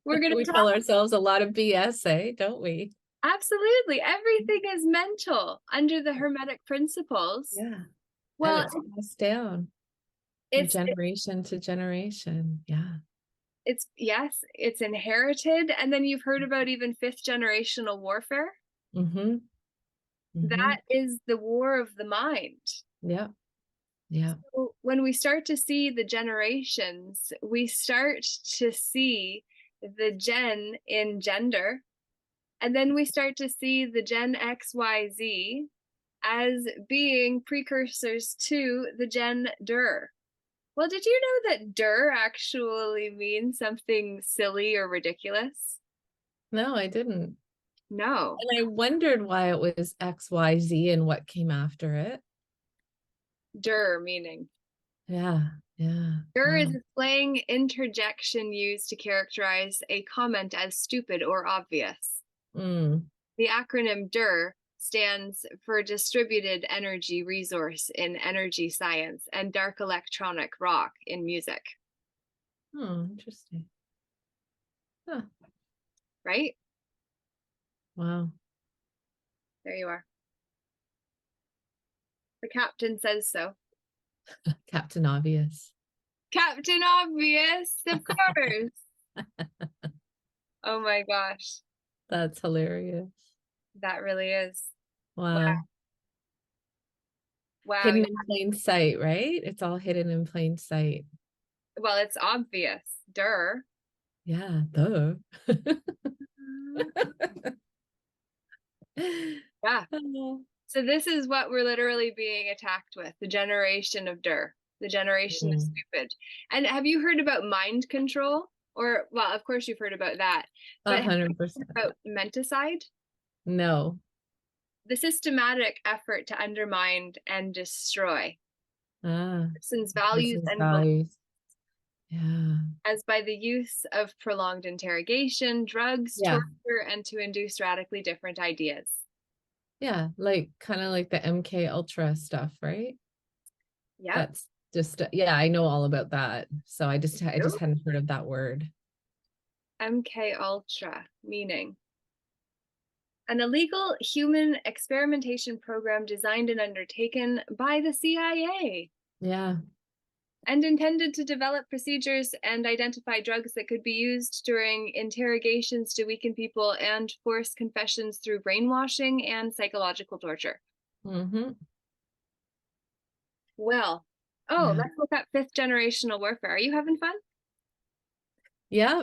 We're going to We talk. tell ourselves a lot of BS, don't we? Absolutely. Everything is mental under the Hermetic principles. Yeah. And Well, it's passed down from it's generation to generation. Yeah. yes, it's inherited. And then you've heard about even fifth generational warfare. Mm-hmm. Mm-hmm. That is the war of the mind. Yeah. Yeah. So when we start to see the generations, we start to see the gen in gender, and then we start to see the Gen XYZ as being precursors to the Gen Der. Well, did you know that Der actually means something silly or ridiculous? No, I didn't. No. And I wondered why it was XYZ and what came after it. Der meaning. Yeah. Yeah. Der is Wow. a slang interjection used to characterize a comment as stupid or obvious. Mm. The acronym DER stands for Distributed Energy Resource in Energy Science and Dark Electronic Rock in music. Oh, interesting. Huh. Right? Wow. There you are. The captain says so. Captain Obvious. Captain Obvious, of course. Oh my gosh. That's hilarious. That really is. Wow. Wow. Wow. Hidden Yeah. in plain sight, right? It's all hidden in plain sight. Well, it's obvious. Der. Yeah, duh. Yeah. So this is what we're literally being attacked with, the generation of Der, the generation of stupid. And have you heard about mind control? Or, well, of course you've heard about that. But have you 100%. heard about menticide? No. The systematic effort to undermine and destroy Ah, person's values person's and beliefs, values. Yeah. as by the use of prolonged interrogation, drugs, Yeah. torture, and to induce radically different ideas. Yeah. Like kind of like the MK Ultra stuff, right? Yep. That's just yeah, I know all about that. So I just hadn't heard of that word. MK Ultra, meaning an illegal human experimentation program designed and undertaken by the CIA Yeah. and intended to develop procedures and identify drugs that could be used during interrogations to weaken people and force confessions through brainwashing and psychological torture. Mm-hmm. Well, oh, Yeah. let's look at fifth generational warfare. Are you having fun? Yeah.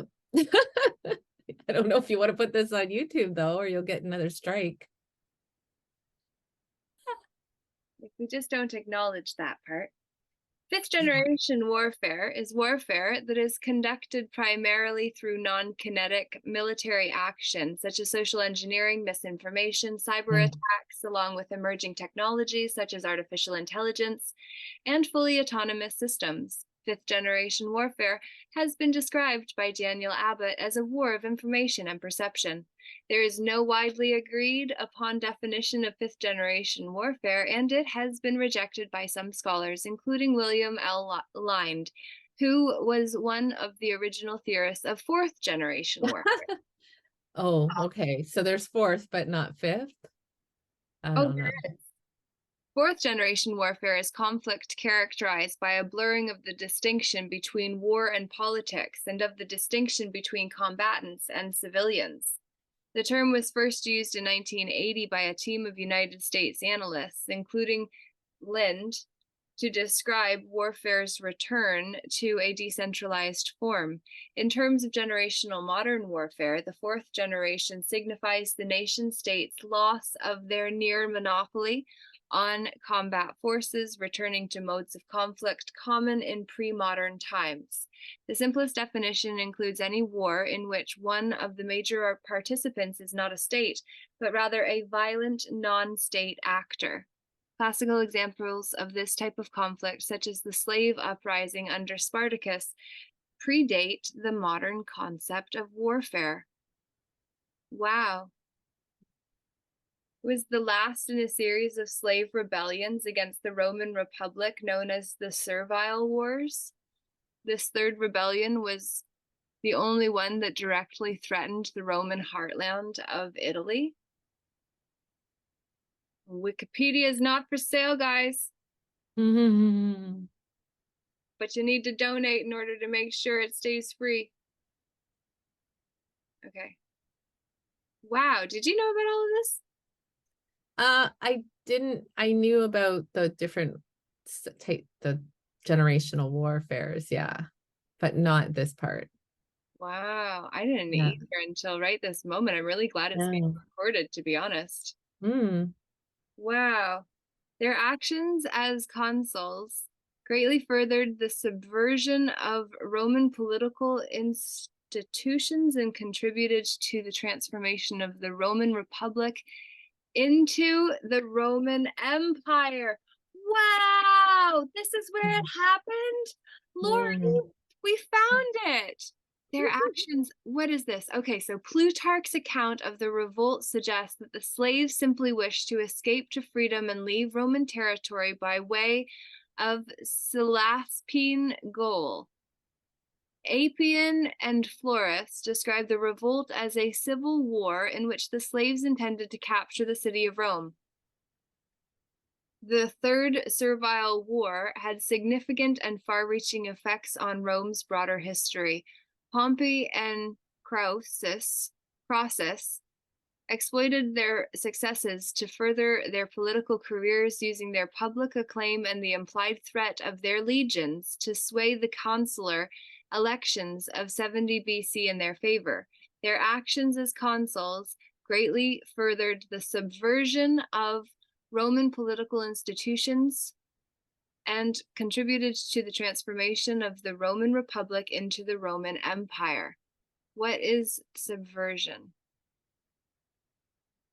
I don't know if you want to put this on YouTube though, or you'll get another strike. If we just don't acknowledge that part. Fifth generation warfare is warfare that is conducted primarily through non-kinetic military action, such as social engineering, misinformation, cyber Yeah. attacks, along with emerging technologies such as artificial intelligence and fully autonomous systems. Fifth generation warfare has been described by Daniel Abbott as a war of information and perception. There is no widely agreed upon definition of fifth generation warfare, and it has been rejected by some scholars, including William L. Lind, who was one of the original theorists of fourth generation warfare. Oh, okay. So there's fourth, but not fifth. I Oh, don't know. there is. Fourth generation warfare is conflict characterized by a blurring of the distinction between war and politics and of the distinction between combatants and civilians. The term was first used in 1980 by a team of United States analysts, including Lind, to describe warfare's return to a decentralized form. In terms of generational modern warfare, the fourth generation signifies the nation state's loss of their near monopoly on combat forces, returning to modes of conflict common in pre-modern times. The simplest definition includes any war in which one of the major participants is not a state, but rather a violent non-state actor. Classical examples of this type of conflict, such as the slave uprising under Spartacus, predate the modern concept of warfare. Wow. It was the last in a series of slave rebellions against the Roman Republic known as the Servile Wars. This third rebellion was the only one that directly threatened the Roman heartland of Italy. Wikipedia is not for sale, guys, Mhm. but you need to donate in order to make sure it stays free. Okay. Wow, did you know about all of this? I didn't, I knew about the different the generational warfares, yeah, but not this part. Wow, I didn't Yeah. either until right this moment. I'm really glad it's being Yeah. recorded, to be honest. Mm. Wow. Their actions as consuls greatly furthered the subversion of Roman political institutions and contributed to the transformation of the Roman Republic into the Roman Empire. Wow, this is where it happened. Mm. Lorree, we found it. Their actions, what is this? Okay, so Plutarch's account of the revolt suggests that the slaves simply wished to escape to freedom and leave Roman territory by way of Salaspine Gaul. Appian and Florus describe the revolt as a civil war in which the slaves intended to capture the city of Rome. The Third Servile War had significant and far-reaching effects on Rome's broader history. Pompey and Crassus exploited their successes to further their political careers, using their public acclaim and the implied threat of their legions to sway the consular elections of 70 BC in their favor. Their actions as consuls greatly furthered the subversion of Roman political institutions and contributed to the transformation of the Roman Republic into the Roman Empire. What is subversion?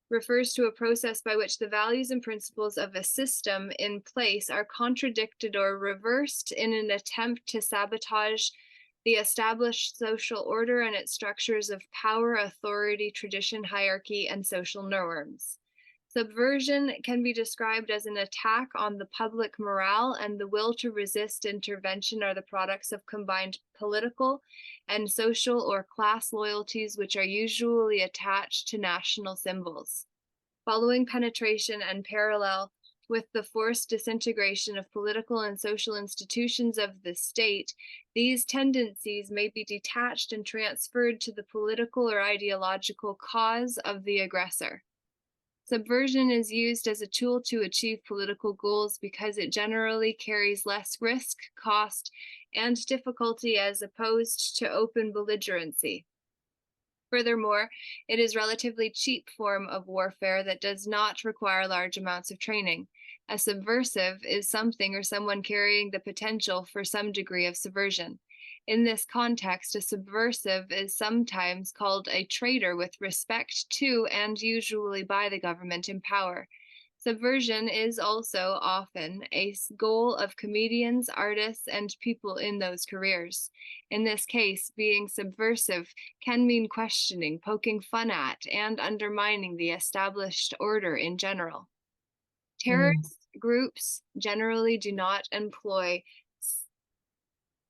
Refers to a process by which the values and principles of a system in place are contradicted or reversed in an attempt to sabotage the established social order and its structures of power, authority, tradition, hierarchy, and social norms. Subversion can be described as an attack on the public morale, and the will to resist intervention are the products of combined political and social or class loyalties, which are usually attached to national symbols. Following penetration and parallel with the forced disintegration of political and social institutions of the state, these tendencies may be detached and transferred to the political or ideological cause of the aggressor. Subversion is used as a tool to achieve political goals because it generally carries less risk, cost, and difficulty as opposed to open belligerency. Furthermore, it is a relatively cheap form of warfare that does not require large amounts of training. A subversive is something or someone carrying the potential for some degree of subversion. In this context, a subversive is sometimes called a traitor with respect to and usually by the government in power. Subversion is also often a goal of comedians, artists, and people in those careers. In this case, being subversive can mean questioning, poking fun at, and undermining the established order in general. Mm. Terrorist groups generally do not employ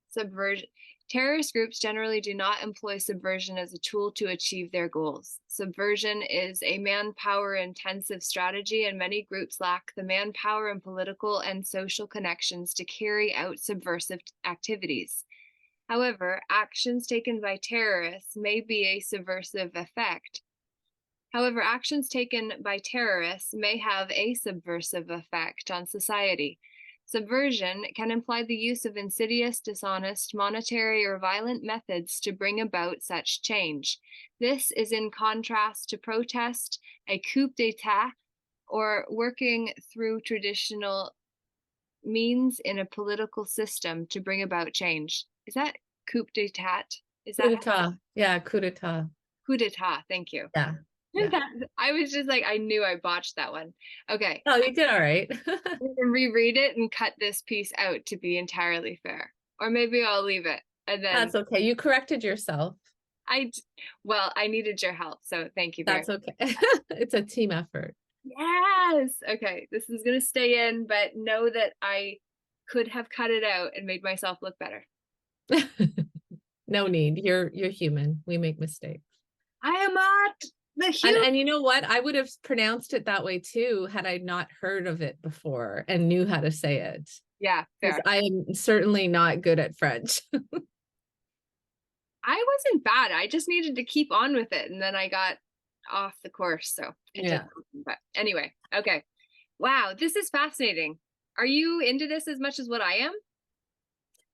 subversion. Terrorist groups generally do not employ subversion as a tool to achieve their goals. Subversion is a manpower intensive strategy, and many groups lack the manpower and political and social connections to carry out subversive activities. However, actions taken by terrorists may be a subversive effect. However, actions taken by terrorists may have a subversive effect on society. Subversion can imply the use of insidious, dishonest, monetary, or violent methods to bring about such change. This is in contrast to protest, a coup d'etat, or working through traditional means in a political system to bring about change. Is that coup d'etat? Is Coup that d'etat. Yeah, coup d'etat. coup d'etat? Thank you. Yeah. Yeah. I was just like, I knew I botched that one. Okay. Oh, you did all right. We can reread it and cut this piece out to be entirely fair. Or maybe I'll leave it. And then That's okay. You corrected yourself. I, well, I needed your help. So thank you very That's okay. It's a team effort. much. Yes. Okay. This is going to stay in, but know that I could have cut it out and made myself look better. No need. You're human. We make mistakes. I am not the human. And you know what? I would have pronounced it that way too had I not heard of it before and knew how to say it. Yeah, Because fair. I am certainly not good at French. I wasn't bad. I just needed to keep on with it, and then I got off the course. So it took. Yeah. But anyway, okay. Wow, this is fascinating. Are you into this as much as what I am?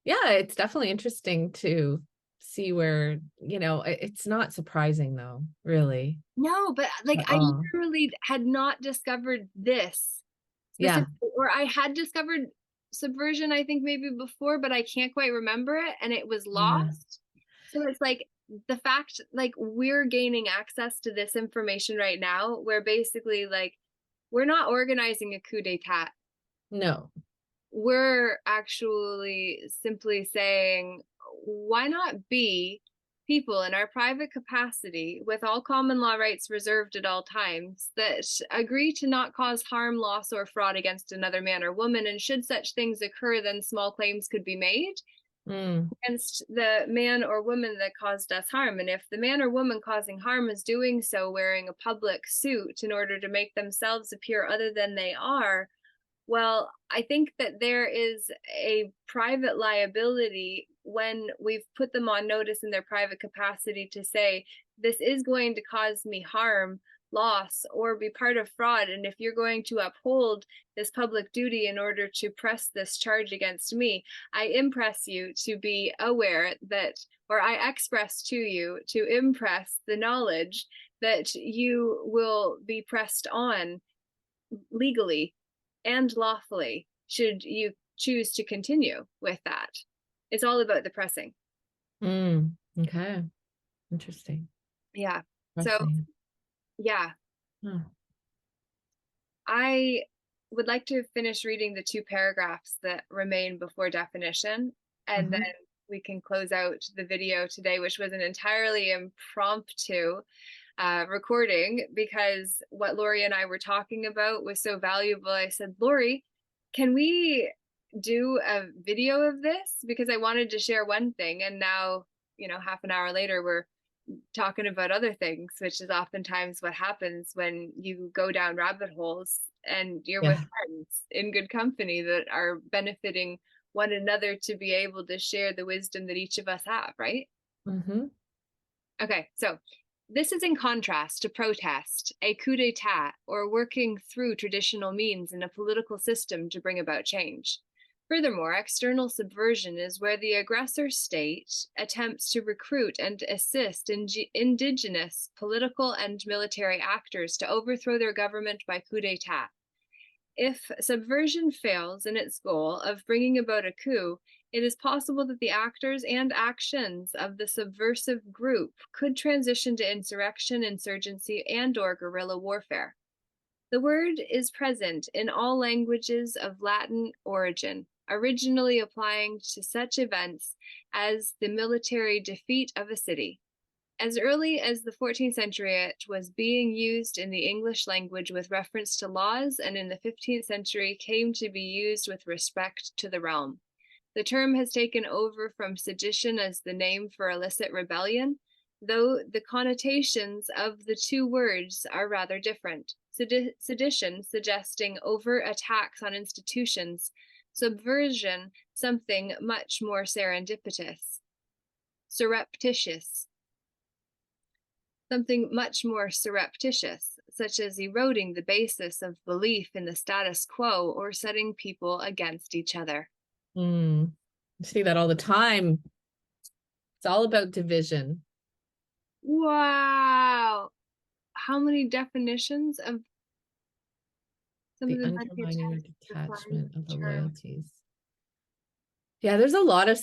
Yeah, it's definitely interesting to see where, it's not surprising though, really. No, but like At I all. literally had not discovered this Yeah. specifically, or I had discovered subversion, I think maybe before, but I can't quite remember it, and it was Yeah. lost. So it's like the fact, like we're gaining access to this information right now, where basically like we're not organizing a coup d'etat. No. We're actually simply saying, why not be people in our private capacity with all common law rights reserved at all times that agree to not cause harm, loss, or fraud against another man or woman, and should such things occur, then small claims could be made Mm. against the man or woman that caused us harm. And if the man or woman causing harm is doing so wearing a public suit in order to make themselves appear other than they are, well, I think that there is a private liability when we've put them on notice in their private capacity to say, this is going to cause me harm, loss, or be part of fraud. And if you're going to uphold this public duty in order to press this charge against me, I impress you to be aware that, or I express to you to impress the knowledge that you will be pressed on legally and lawfully should you choose to continue with that. It's all about the pressing. Mm. Okay. Interesting. Yeah. So, Pressing. yeah, Huh. I would like to finish reading the two paragraphs that remain before definition, and then Uh-huh. we can close out the video today, which was an entirely impromptu recording because what Lorree and I were talking about was so valuable. I said, Lorree, can we do a video of this? Because I wanted to share one thing, and now, half an hour later, we're talking about other things, which is oftentimes what happens when you go down rabbit holes and you're with Yeah. friends in good company that are benefiting one another to be able to share the wisdom that each of us have, right? Mm-hmm. Okay, so this is in contrast to protest, a coup d'etat, or working through traditional means in a political system to bring about change. Furthermore, external subversion is where the aggressor state attempts to recruit and assist indigenous political and military actors to overthrow their government by coup d'etat. If subversion fails in its goal of bringing about a coup, it is possible that the actors and actions of the subversive group could transition to insurrection, insurgency, and/or guerrilla warfare. The word is present in all languages of Latin origin, originally applying to such events as the military defeat of a city. As early as the 14th century, it was being used in the English language with reference to laws, and in the 15th century came to be used with respect to the realm. The term has taken over from sedition as the name for illicit rebellion, though the connotations of the two words are rather different. Sedition suggesting overt attacks on institutions, subversion something much more serendipitous, surreptitious, something much more surreptitious, such as eroding the basis of belief in the status quo or setting people against each other. Mm. I see that all the time. It's all about division. Wow. How many definitions of some of The the many undermining or attempts to define detachment of the the term? loyalties. Yeah, there's a lot of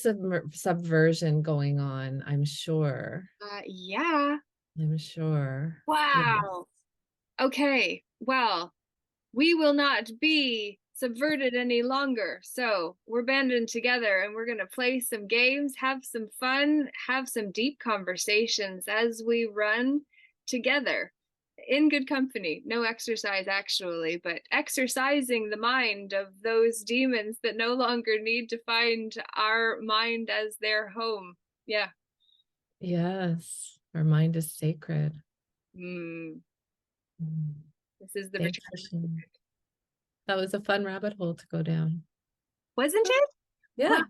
subversion going on, I'm sure. Yeah. I'm sure. Yes. Wow. Okay. Well, we will not be subverted any longer. So we're banding together and we're going to play some games, have some fun, have some deep conversations as we run together in good company. No exercise, actually, but exercising the mind of those demons that no longer need to find our mind as their home. Yeah. Yes. Our mind is sacred. Mm, Mm. this is the Thanks return. for sharing. That was a fun rabbit hole to go down. Wasn't it? Wow. Yeah.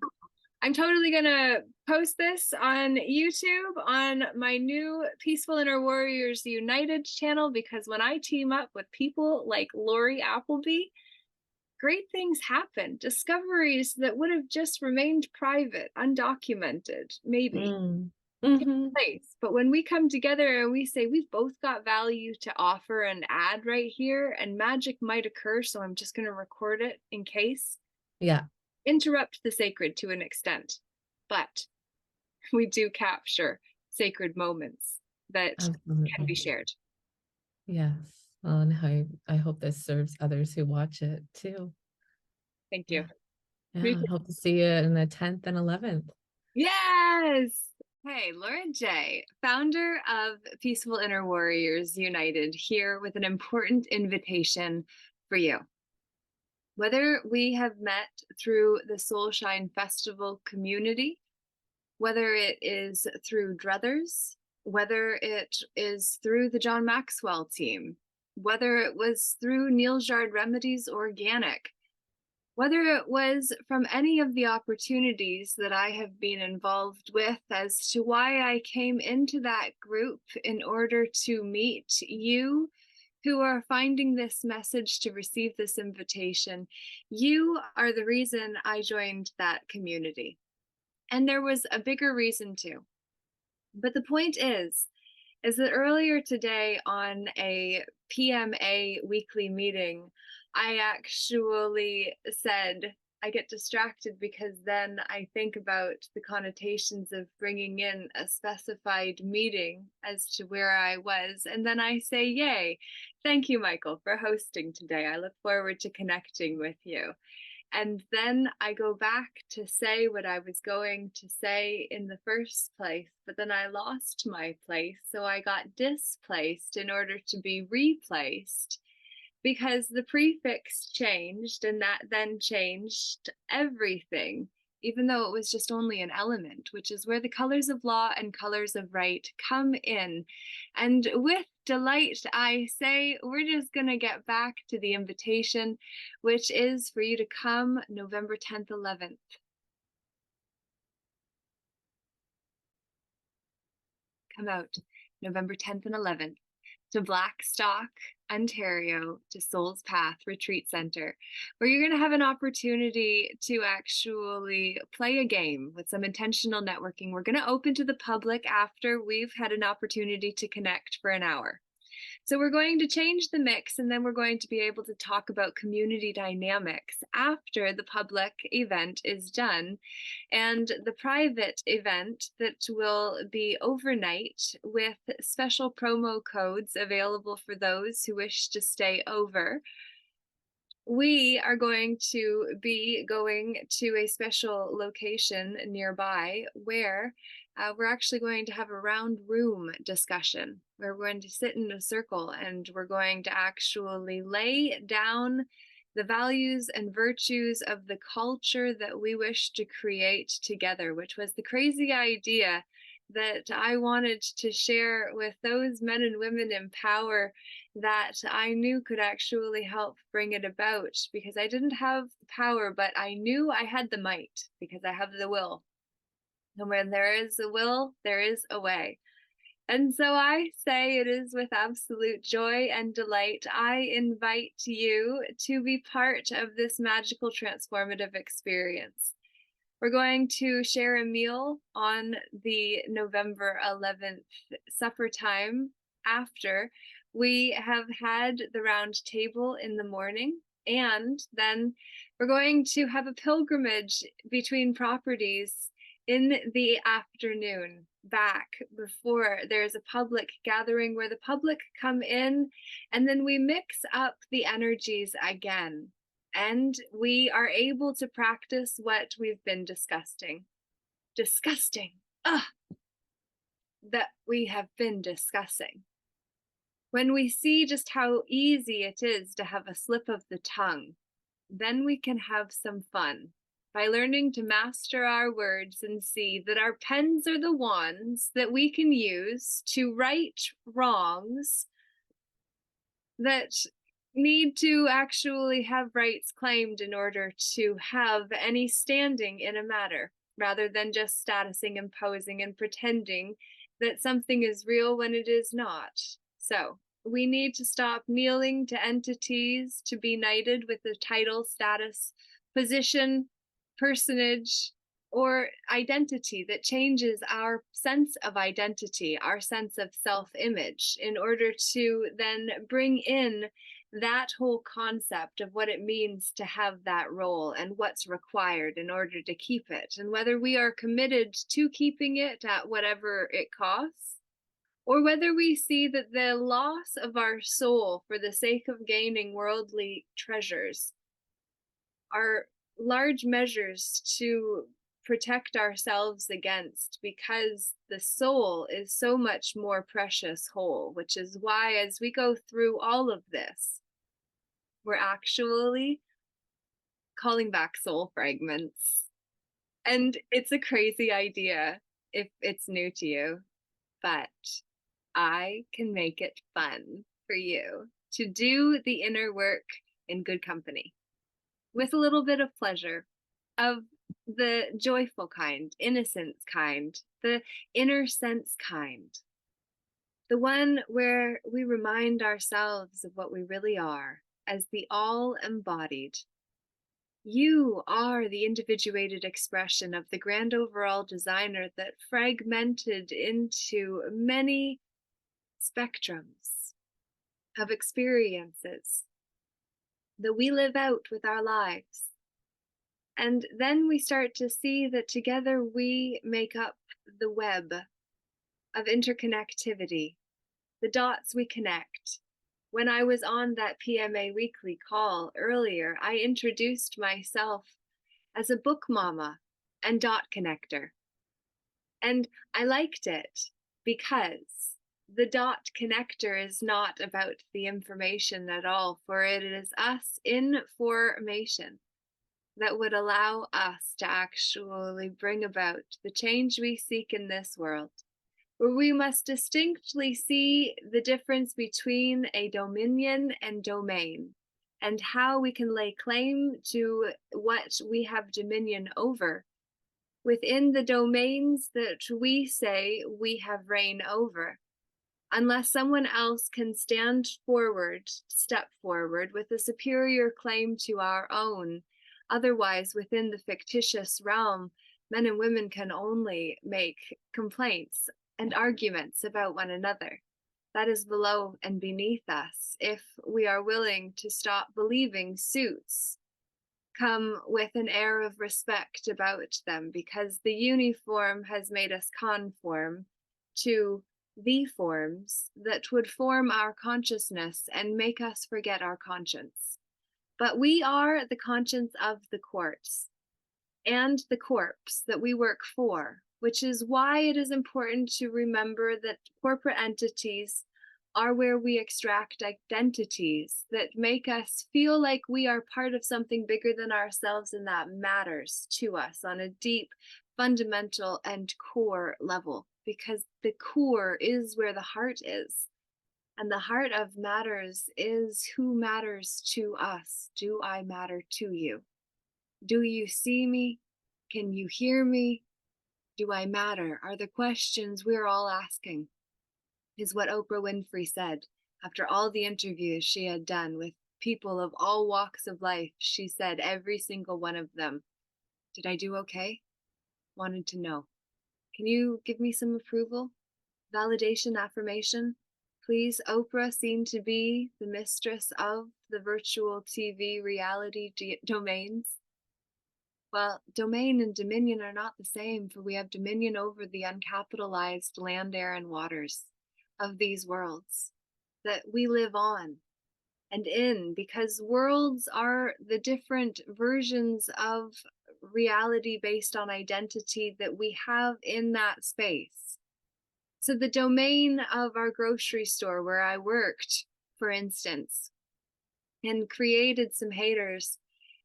I'm totally gonna post this on YouTube on my new Peaceful Inner Warriors United channel, because when I team up with people like Lorree Appleby, great things happen. Discoveries that would have just remained private, undocumented, maybe Mm. take Hmm. place. But when we come together and we say we've both got value to offer and add right here, and magic might occur, so I'm just going to record it in case, Yeah, interrupt the sacred to an extent. But we do capture sacred moments that can be absolutely. shared. Yes. Well, and I hope this serves others who watch it too. Thank you. Yeah. Yeah. I hope to see you in the 10th and 11th. Yes. Hey, Laura J., founder of Peaceful Inner Warriors United, here with an important invitation for you. Whether we have met through the Soulshine Festival community, whether it is through Druthers, whether it is through the John Maxwell team, whether it was through Neil Jard Remedies Organic, whether it was from any of the opportunities that I have been involved with, as to why I came into that group in order to meet you who are finding this message to receive this invitation, you are the reason I joined that community. And there was a bigger reason too. But the point is that earlier today on a PMA weekly meeting, I actually said, I get distracted because then I think about the connotations of bringing in a specified meeting as to where I was. And then I say, yay, thank you, Michael, for hosting today. I look forward to connecting with you. And then I go back to say what I was going to say in the first place, but then I lost my place. So I got displaced in order to be replaced, because the prefix changed, and that then changed everything, even though it was just only an element, which is where the colors of law and colors of right come in. And with delight, I say, we're just going to get back to the invitation, which is for you to come November 10th, 11th. Come out November 10th and 11th to Blackstock, Ontario, to Soul's Path Retreat Center, where you're going to have an opportunity to actually play a game with some intentional networking. We're going to open to the public after we've had an opportunity to connect for an hour. So we're going to change the mix, and then we're going to be able to talk about community dynamics after the public event is done. And the private event that will be overnight with special promo codes available for those who wish to stay over. We are going to be going to a special location nearby where we're actually going to have a round room discussion where we're going to sit in a circle, and we're going to actually lay down the values and virtues of the culture that we wish to create together, which was the crazy idea that I wanted to share with those men and women in power that I knew could actually help bring it about, because I didn't have the power, but I knew I had the might because I have the will. And when there is a will, there is a way. And so I say it is with absolute joy and delight I invite you to be part of this magical transformative experience. We're going to share a meal on the November 11th supper time after we have had the round table in the morning. And then we're going to have a pilgrimage between properties in the afternoon back before there's a public gathering where the public come in, and then we mix up the energies again. And we are able to practice what we've been discussing. That we have been discussing. When we see just how easy it is to have a slip of the tongue, then we can have some fun. by learning to master our words and see that our pens are the ones that we can use to right wrongs that need to actually have rights claimed in order to have any standing in a matter, rather than just statusing and posing and pretending that something is real when it is not. So, we need to stop kneeling to entities to be knighted with a title, status, position, personage, or identity that changes our sense of identity, our sense of self image, in order to then bring in that whole concept of what it means to have that role and what's required in order to keep it, and whether we are committed to keeping it at whatever it costs, or whether we see that the loss of our soul for the sake of gaining worldly treasures are large measures to protect ourselves against, because the soul is so much more precious whole, which is why as we go through all of this, we're actually calling back soul fragments. And it's a crazy idea if it's new to you, but I can make it fun for you to do the inner work in good company with a little bit of pleasure, of the joyful kind, innocence kind, the inner sense kind, the one where we remind ourselves of what we really are as the all embodied. You are the individuated expression of the grand overall designer that fragmented into many spectrums of experiences that we live out with our lives. And then we start to see that together we make up the web of interconnectivity, the dots we connect. When I was on that PMA weekly call earlier, I introduced myself as a book mama and dot connector. And I liked it because the dot connector is not about the information at all, for it is us in formation that would allow us to actually bring about the change we seek in this world, where we must distinctly see the difference between a dominion and domain, and how we can lay claim to what we have dominion over within the domains that we say we have reign over, unless someone else can step forward with a superior claim to our own. Otherwise, within the fictitious realm, men and women can only make complaints and arguments about one another. That is below and beneath us, if we are willing to stop believing suits come with an air of respect about them, because the uniform has made us conform to the forms that would form our consciousness and make us forget our conscience. But we are the conscience of the courts and the corpse that we work for, which is why it is important to remember that corporate entities are where we extract identities that make us feel like we are part of something bigger than ourselves, and that matters to us on a deep, fundamental, and core level, because the core is where the heart is. And the heart of matters is who matters to us. Do I matter to you? Do you see me? Can you hear me? Do I matter? Are the questions we're all asking. Is what Oprah Winfrey said after all the interviews she had done with people of all walks of life. She said, every single one of them, did I do okay? Wanted to know. Can you give me some approval? Validation, affirmation? Please, Oprah seemed to be the mistress of the virtual TV reality domains. Well, domain and dominion are not the same, for we have dominion over the uncapitalized land, air, and waters of these worlds that we live on and in, because worlds are the different versions of reality based on identity that we have in that space. So the domain of our grocery store where I worked, for instance, and created some haters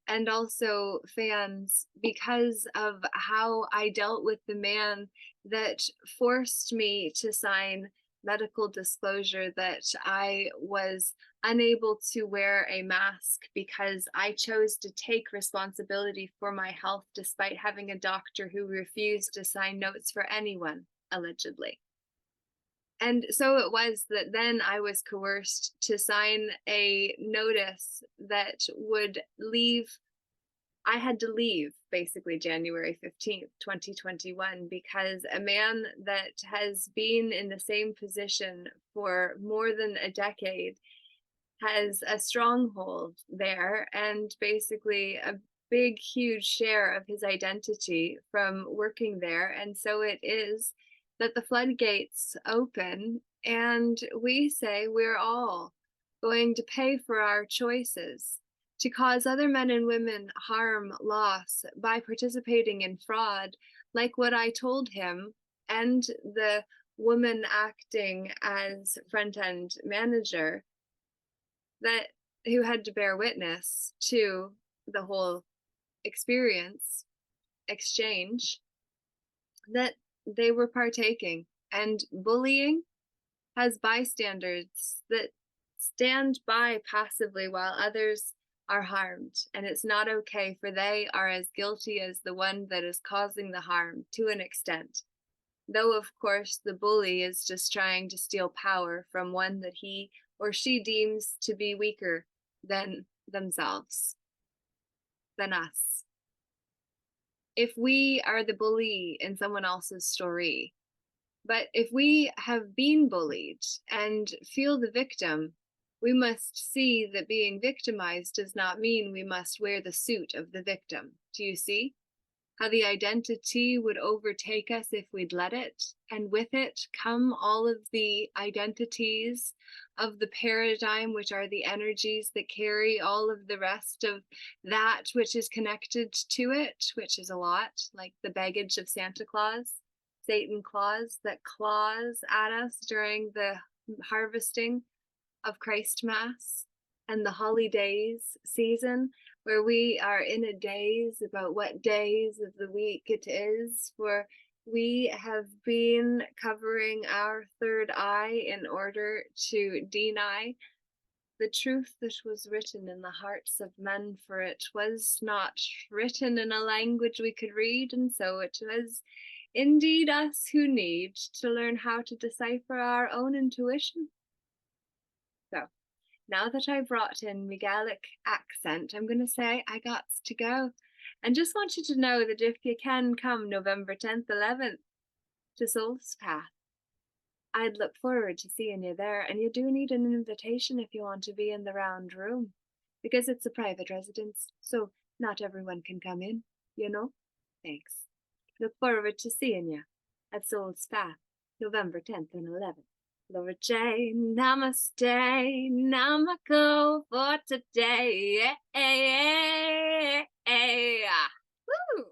and also fans because of how I dealt with the man that forced me to sign medical disclosure that I was unable to wear a mask because I chose to take responsibility for my health despite having a doctor who refused to sign notes for anyone, allegedly. And so it was that then I was coerced to sign a notice that would leave. I had to leave basically January 15th, 2021, because a man that has been in the same position for more than a decade has a stronghold there and basically a big, huge share of his identity from working there. And so it is that the floodgates open and we say we're all going to pay for our choices to cause other men and women harm, loss by participating in fraud, like what I told him and the woman acting as front end manager that who had to bear witness to the whole experience exchange, that they were partaking. And bullying has bystanders that stand by passively while others are harmed, and it's not okay, for they are as guilty as the one that is causing the harm to an extent, though of course the bully is just trying to steal power from one that he or she deems to be weaker than themselves, than us. If we are the bully in someone else's story, but if we have been bullied and feel the victim, we must see that being victimized does not mean we must wear the suit of the victim. Do you see how the identity would overtake us if we'd let it? And with it come all of the identities of the paradigm, which are the energies that carry all of the rest of that which is connected to it, which is a lot, like the baggage of Santa Claus, Satan Claus, that claws at us during the harvesting of Christ Mass and the holidays season, where we are in a daze about what days of the week it is, for we have been covering our third eye in order to deny the truth that was written in the hearts of men, for it was not written in a language we could read, and so it was indeed us who need to learn how to decipher our own intuition. So now that I brought in my Gaelic accent, I'm going to say I got to go. And just want you to know that if you can come November 10th, 11th to Soul's Path, I'd look forward to seeing you there. And you do need an invitation if you want to be in the round room, because it's a private residence, so not everyone can come in, you know? Thanks. Look forward to seeing you at Soul's Path, November 10th and 11th. Lord J, namaste, namako for today. Woo!